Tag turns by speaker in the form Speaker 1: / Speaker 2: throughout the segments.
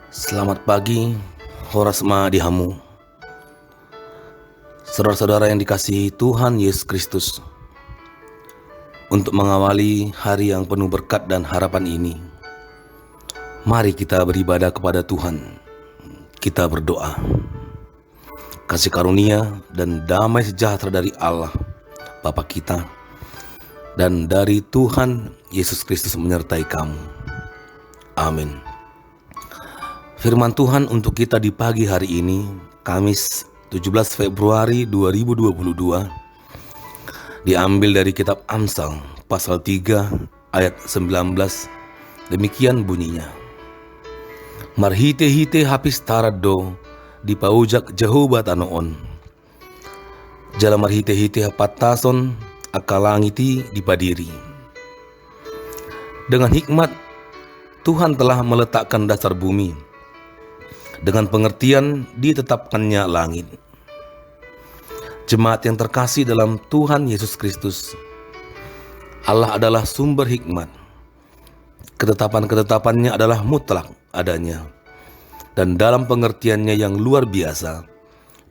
Speaker 1: Selamat pagi, Horas Ma Dihamu. Saudara-saudara yang dikasihi Tuhan Yesus Kristus, untuk mengawali hari yang penuh berkat dan harapan ini, mari kita beribadah kepada Tuhan. Kita berdoa. Kasih karunia dan damai sejahtera dari Allah Bapa kita dan dari Tuhan Yesus Kristus menyertai kamu. Amin. Firman Tuhan untuk kita di pagi hari ini, Kamis 17 Februari 2022, diambil dari kitab Amsal pasal 3 ayat 19. Demikian bunyinya. Marhite-hite hapis tarado di paujak Jehovah tanoon. Jala marhite-hite hapatason akalangiti dipadiri. Dengan hikmat Tuhan telah meletakkan dasar bumi. Dengan pengertian ditetapkannya langit. Jemaat yang terkasih dalam Tuhan Yesus Kristus, Allah adalah sumber hikmat. Ketetapan-ketetapannya adalah mutlak adanya, dan dalam pengertiannya yang luar biasa,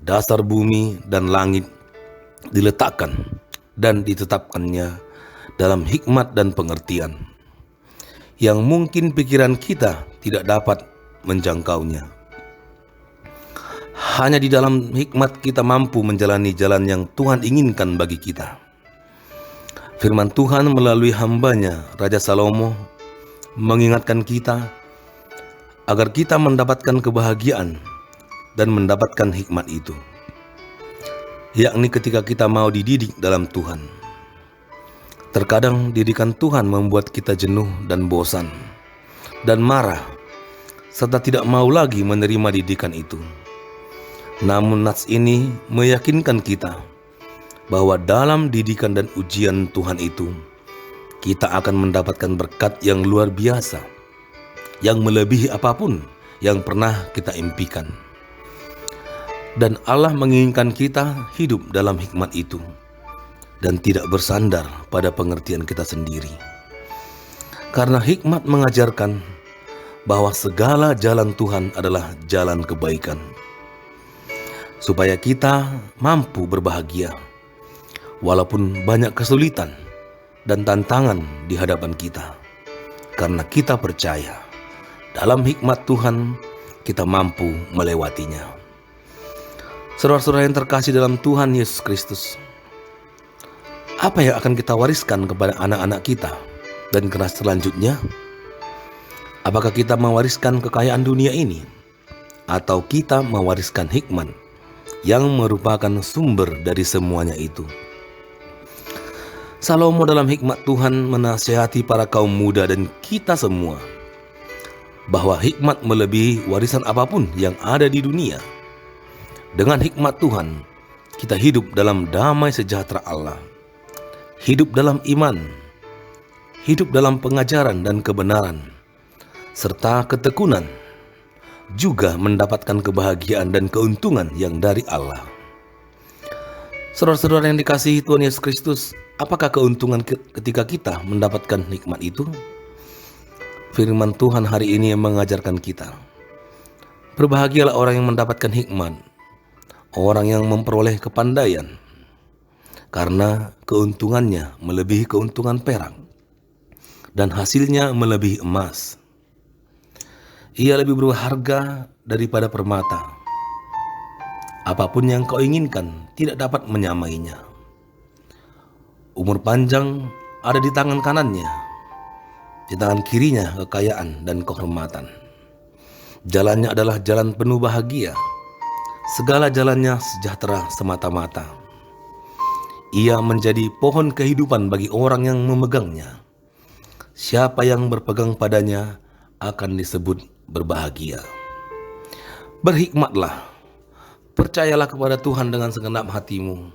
Speaker 1: dasar bumi dan langit diletakkan dan ditetapkannya dalam hikmat dan pengertian yang mungkin pikiran kita tidak dapat menjangkaunya. Hanya di dalam hikmat kita mampu menjalani jalan yang Tuhan inginkan bagi kita. Firman Tuhan melalui hambanya Raja Salomo mengingatkan kita agar kita mendapatkan kebahagiaan dan mendapatkan hikmat itu, yakni ketika kita mau dididik dalam Tuhan. Terkadang didikan Tuhan membuat kita jenuh dan bosan dan marah, serta tidak mau lagi menerima didikan itu. Namun nats ini meyakinkan kita bahwa dalam didikan dan ujian Tuhan itu, kita akan mendapatkan berkat yang luar biasa, yang melebihi apapun yang pernah kita impikan. Dan Allah menginginkan kita hidup dalam hikmat itu dan tidak bersandar pada pengertian kita sendiri. Karena hikmat mengajarkan bahwa segala jalan Tuhan adalah jalan kebaikan, supaya kita mampu berbahagia walaupun banyak kesulitan dan tantangan di hadapan kita. Karena kita percaya dalam hikmat Tuhan kita mampu melewatinya. Saudara-saudara yang terkasih dalam Tuhan Yesus Kristus, apa yang akan kita wariskan kepada anak-anak kita dan generasi selanjutnya? Apakah kita mewariskan kekayaan dunia ini, atau kita mewariskan hikmat yang merupakan sumber dari semuanya itu? Salomo dalam hikmat Tuhan menasihati para kaum muda dan kita semua bahwa hikmat melebihi warisan apapun yang ada di dunia. Dengan hikmat Tuhan, kita hidup dalam damai sejahtera Allah, hidup dalam iman, hidup dalam pengajaran dan kebenaran, serta ketekunan, juga mendapatkan kebahagiaan dan keuntungan yang dari Allah. Saudara-saudara yang dikasihi Tuhan Yesus Kristus, apakah keuntungan ketika kita mendapatkan nikmat itu? Firman Tuhan hari ini yang mengajarkan kita, berbahagialah orang yang mendapatkan hikmat, orang yang memperoleh kepandaian, karena keuntungannya melebihi keuntungan perak, dan hasilnya melebihi emas. Ia lebih berharga daripada permata. Apapun yang kau inginkan tidak dapat menyamainya. Umur panjang ada di tangan kanannya, di tangan kirinya kekayaan dan kehormatan. Jalannya adalah jalan penuh bahagia, segala jalannya sejahtera semata-mata. Ia menjadi pohon kehidupan bagi orang yang memegangnya. Siapa yang berpegang padanya akan disebut berbahagia. Berhikmatlah, percayalah kepada Tuhan dengan segenap hatimu,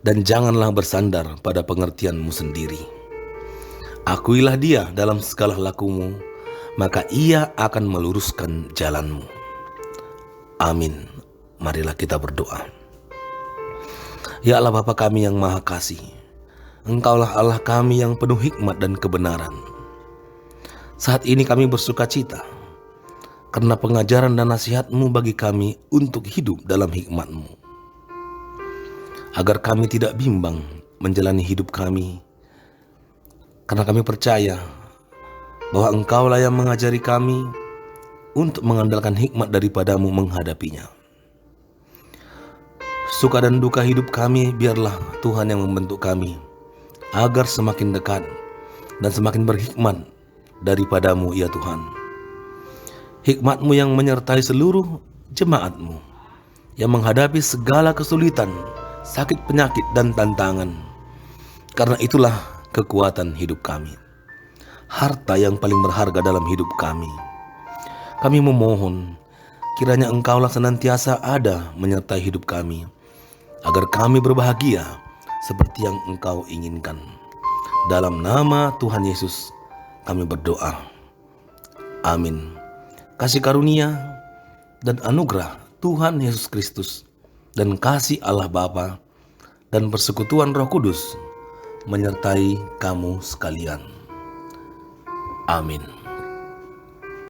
Speaker 1: dan janganlah bersandar pada pengertianmu sendiri. Akuilah Dia dalam segala lakumu, maka Ia akan meluruskan jalanmu. Amin. Marilah kita berdoa. Ya Allah Bapa kami yang Maha Kasih, Engkaulah Allah kami yang penuh hikmat dan kebenaran. Saat ini kami bersuka cita karena pengajaran dan nasihat-Mu bagi kami untuk hidup dalam hikmat-Mu, agar kami tidak bimbang menjalani hidup kami, karena kami percaya bahwa Engkaulah yang mengajari kami untuk mengandalkan hikmat daripada-Mu menghadapinya. Suka dan duka hidup kami biarlah Tuhan yang membentuk kami, agar semakin dekat dan semakin berhikmat daripada-Mu ya Tuhan. Hikmat-Mu yang menyertai seluruh jemaat-Mu yang menghadapi segala kesulitan, sakit, penyakit, dan tantangan. Karena itulah kekuatan hidup kami, harta yang paling berharga dalam hidup kami. Kami memohon kiranya Engkaulah senantiasa ada menyertai hidup kami, agar kami berbahagia seperti yang Engkau inginkan. Dalam nama Tuhan Yesus kami berdoa. Amin. Kasih karunia dan anugerah Tuhan Yesus Kristus dan kasih Allah Bapa dan persekutuan Roh Kudus menyertai kamu sekalian. Amin.